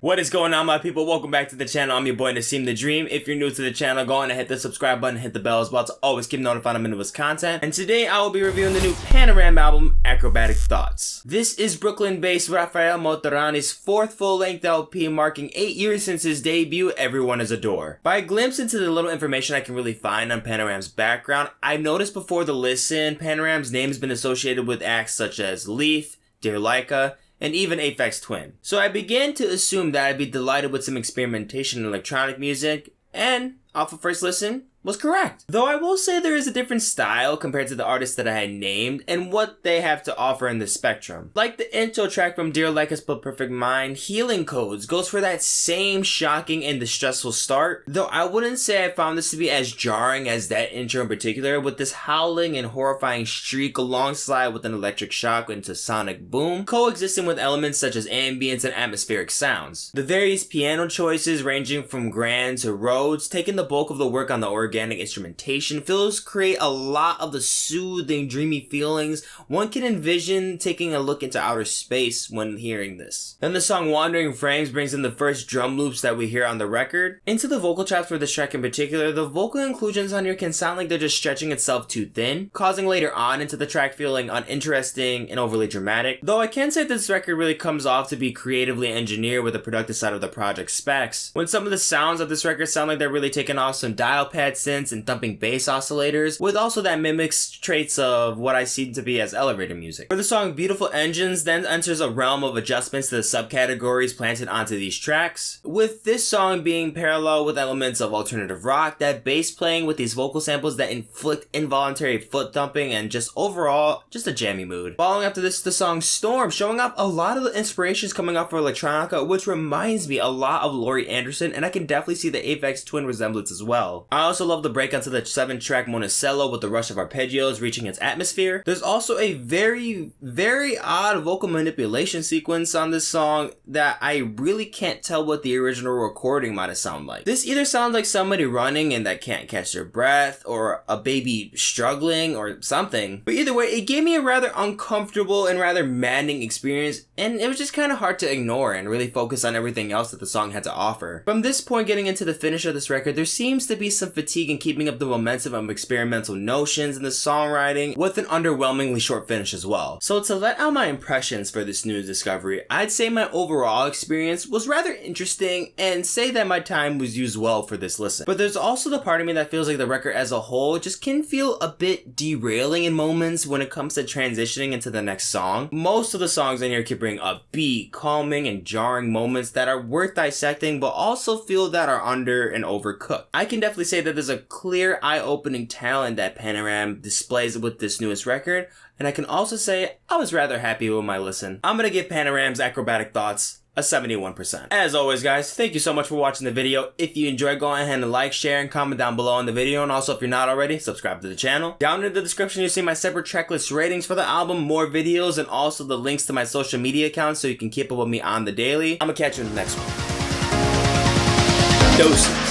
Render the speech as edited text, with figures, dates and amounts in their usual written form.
What is going on, my people? Welcome back to the channel. I'm your boy Nasim the Dream. If you're new to the channel, go on and hit the subscribe button, hit the bell as well to always keep notified of my newest content. And today I will be reviewing the new Panoram album, Acrobatic Thoughts. This is Brooklyn-based Rafael Motorani's fourth full-length LP, marking 8 years since his debut, Everyone Is a Door. By a glimpse into the little information I can really find on Panoram's background, I've noticed before the listen, Panoram's name has been associated with acts such as Leaf, Dear Laika, and even Aphex Twin. So I began to assume that I'd be delighted with some experimentation in electronic music, and off of first listen, was correct. Though I will say there is a different style compared to the artists that I had named and what they have to offer in the spectrum. Like the intro track from Dear Laika's But Perfect Mind, Healing Codes goes for that same shocking and distressful start, though I wouldn't say I found this to be as jarring as that intro in particular, with this howling and horrifying shriek alongside with an electric shock into sonic boom, coexisting with elements such as ambience and atmospheric sounds. The various piano choices ranging from grand to Rhodes, taking the bulk of the work on the organic instrumentation, fills create a lot of the soothing, dreamy feelings one can envision taking a look into outer space when hearing this. Then the song Wandering Frames brings in the first drum loops that we hear on the record. Into the vocal chops for this track in particular, the vocal inclusions on here can sound like they're just stretching itself too thin, causing later on into the track feeling uninteresting and overly dramatic. Though I can say this record really comes off to be creatively engineered with the productive side of the project specs, when some of the sounds of this record sound like they're really taking off some dial pad synths and thumping bass oscillators, with also that mimics traits of what I see to be as elevator music. For the song Beautiful Engines then enters a realm of adjustments to the subcategories planted onto these tracks, with this song being parallel with elements of alternative rock, that bass playing with these vocal samples that inflict involuntary foot thumping, and just overall, just a jammy mood. Following after this, the song Storme, showing off a lot of the inspirations coming off for electronica, which reminds me a lot of Laurie Anderson, and I can definitely see the Aphex Twin resemblance as well. I also love the break onto the 7-track Monocielo with the rush of arpeggios reaching its atmosphere. There's also a very odd vocal manipulation sequence on this song that I really can't tell what the original recording might have sounded like. This either sounds like somebody running and that can't catch their breath, or a baby struggling, or something. But either way, it gave me a rather uncomfortable and rather maddening experience, and it was just kind of hard to ignore and really focus on everything else that the song had to offer. From this point getting into the finish of this record, there seems to be some fatigue in keeping up the momentum of experimental notions in the songwriting, with an underwhelmingly short finish as well. So to let out my impressions for this new discovery, I'd say my overall experience was rather interesting, and say that my time was used well for this listen. But there's also the part of me that feels like the record as a whole just can feel a bit derailing in moments when it comes to transitioning into the next song. Most of the songs in here can bring upbeat, calming, and jarring moments that are worth dissecting, but also feel that are under and overcooked. I can definitely say that there's a clear eye-opening talent that Panoram displays with this newest record, and I can also say I was rather happy with my listen. I'm gonna give Panoram's Acrobatic Thoughts a 71%. As always, guys, thank you so much for watching the video. If you enjoyed, go ahead and like, share, and comment down below on the video, and also if you're not already, subscribe to the channel. Down in the description, you'll see my separate tracklist ratings for the album, more videos, and also the links to my social media accounts so you can keep up with me on the daily. I'm gonna catch you in the next one. Doses.